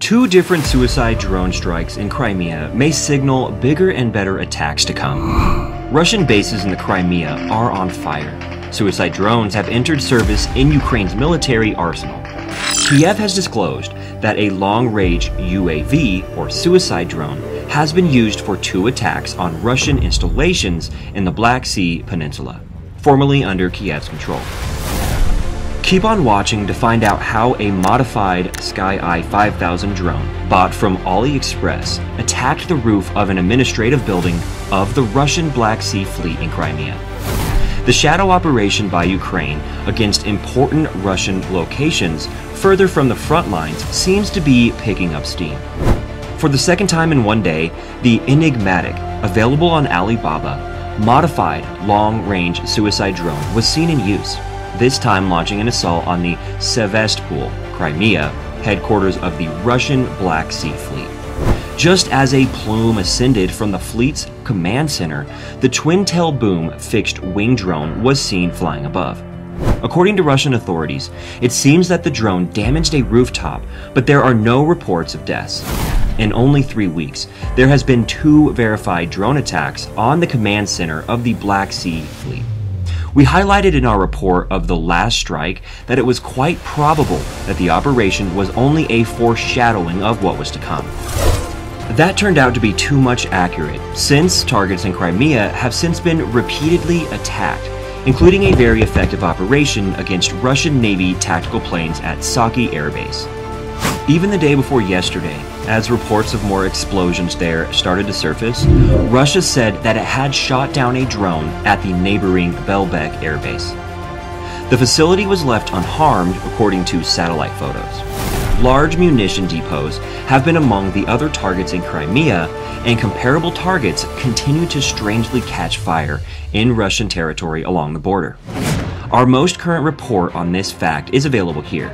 Two different suicide drone strikes in Crimea may signal bigger and better attacks to come. Russian bases in the Crimea are on fire. Suicide drones have entered service in Ukraine's military arsenal. Kiev has disclosed that a long-range UAV, or suicide drone, has been used for two attacks on Russian installations in the Black Sea Peninsula, formerly under Kiev's control. Keep on watching to find out how a modified Sky 5000 drone bought from AliExpress attacked the roof of an administrative building of the Russian Black Sea Fleet in Crimea. The shadow operation by Ukraine against important Russian locations further from the front lines seems to be picking up steam. For the second time in one day, the enigmatic, available on Alibaba, modified long-range suicide drone was seen in use, this time launching an assault on the Sevastopol, Crimea, headquarters of the Russian Black Sea Fleet. Just as a plume ascended from the fleet's command center, the twin-tail boom fixed-wing drone was seen flying above. According to Russian authorities, it seems that the drone damaged a rooftop, but there are no reports of deaths. In only 3 weeks, there has been 2 verified drone attacks on the command center of the Black Sea Fleet. We highlighted in our report of the last strike that it was quite probable that the operation was only a foreshadowing of what was to come. That turned out to be too much accurate, since targets in Crimea have since been repeatedly attacked, including a very effective operation against Russian Navy tactical planes at Saki Air Base. Even the day before yesterday, as reports of more explosions there started to surface, Russia said that it had shot down a drone at the neighboring Belbek Air Base. The facility was left unharmed according to satellite photos. Large munition depots have been among the other targets in Crimea, and comparable targets continue to strangely catch fire in Russian territory along the border. Our most current report on this fact is available here.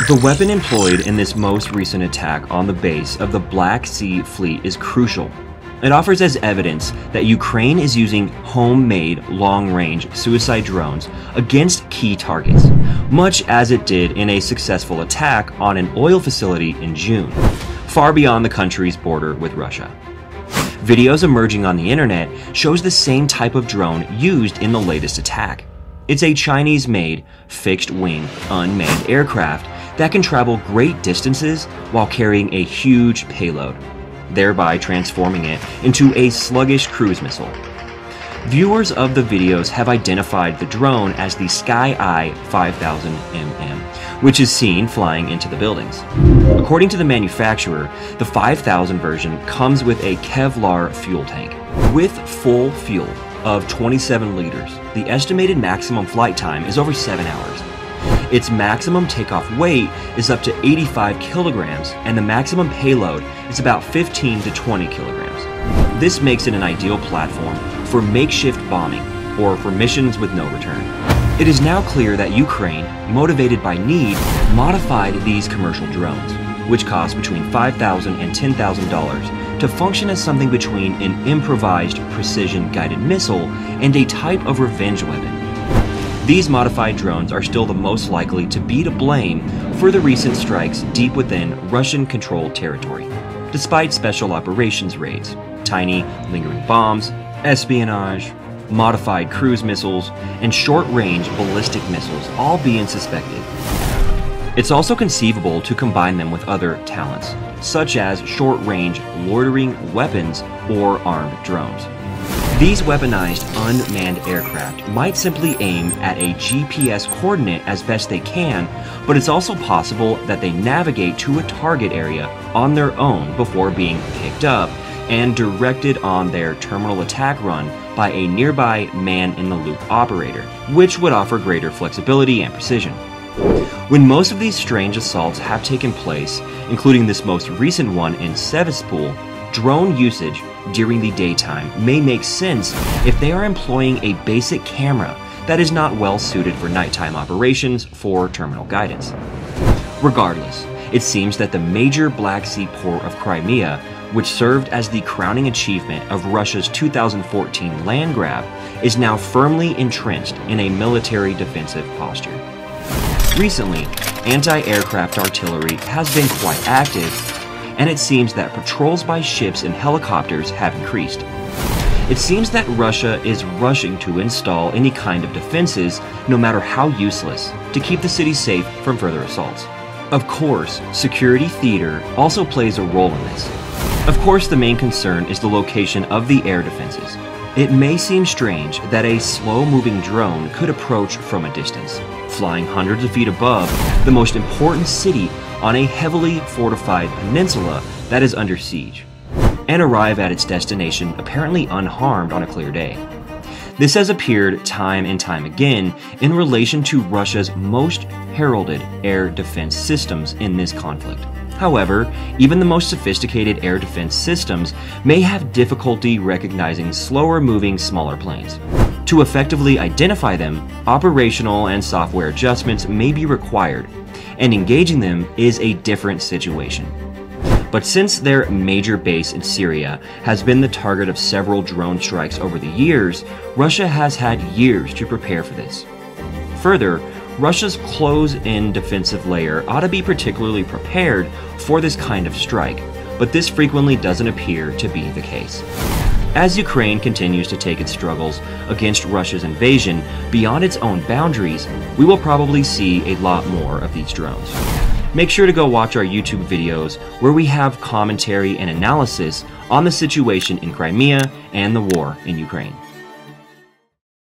The weapon employed in this most recent attack on the base of the Black Sea Fleet is crucial. It offers as evidence that Ukraine is using homemade long-range suicide drones against key targets, much as it did in a successful attack on an oil facility in June, far beyond the country's border with Russia. Videos emerging on the internet shows the same type of drone used in the latest attack. It's a Chinese-made, fixed-wing, unmanned aircraft that can travel great distances while carrying a huge payload, thereby transforming it into a sluggish cruise missile. Viewers of the videos have identified the drone as the Sky 5000 mm, which is seen flying into the buildings. According to the manufacturer, the 5000 version comes with a Kevlar fuel tank. With full fuel of 27 liters, the estimated maximum flight time is over 7 hours. Its maximum takeoff weight is up to 85 kilograms, and the maximum payload is about 15 to 20 kilograms. This makes it an ideal platform for makeshift bombing or for missions with no return. It is now clear that Ukraine, motivated by need, modified these commercial drones, which cost between $5,000 and $10,000, to function as something between an improvised precision-guided missile and a type of revenge weapon. These modified drones are still the most likely to be to blame for the recent strikes deep within Russian-controlled territory, despite special operations raids, tiny, lingering bombs, espionage, modified cruise missiles, and short-range ballistic missiles all being suspected. It's also conceivable to combine them with other talents, such as short-range loitering weapons or armed drones. These weaponized unmanned aircraft might simply aim at a GPS coordinate as best they can, but it's also possible that they navigate to a target area on their own before being picked up and directed on their terminal attack run by a nearby man-in-the-loop operator, which would offer greater flexibility and precision. When most of these strange assaults have taken place, including this most recent one in Sevastopol, drone usage during the daytime may make sense if they are employing a basic camera that is not well suited for nighttime operations for terminal guidance. Regardless, it seems that the major Black Sea port of Crimea, which served as the crowning achievement of Russia's 2014 land grab, is now firmly entrenched in a military defensive posture. Recently, anti-aircraft artillery has been quite active, and it seems that patrols by ships and helicopters have increased. It seems that Russia is rushing to install any kind of defenses, no matter how useless, to keep the city safe from further assaults. Of course, security theater also plays a role in this. Of course, the main concern is the location of the air defenses. It may seem strange that a slow-moving drone could approach from a distance, flying hundreds of feet above the most important city on a heavily fortified peninsula that is under siege, and arrive at its destination apparently unharmed on a clear day. This has appeared time and time again in relation to Russia's most heralded air defense systems in this conflict. However, even the most sophisticated air defense systems may have difficulty recognizing slower-moving smaller planes. To effectively identify them, operational and software adjustments may be required, and engaging them is a different situation. But since their major base in Syria has been the target of several drone strikes over the years, Russia has had years to prepare for this. Further, Russia's close-in defensive layer ought to be particularly prepared for this kind of strike, but this frequently doesn't appear to be the case. As Ukraine continues to take its struggles against Russia's invasion beyond its own boundaries, we will probably see a lot more of these drones. Make sure to go watch our YouTube videos where we have commentary and analysis on the situation in Crimea and the war in Ukraine.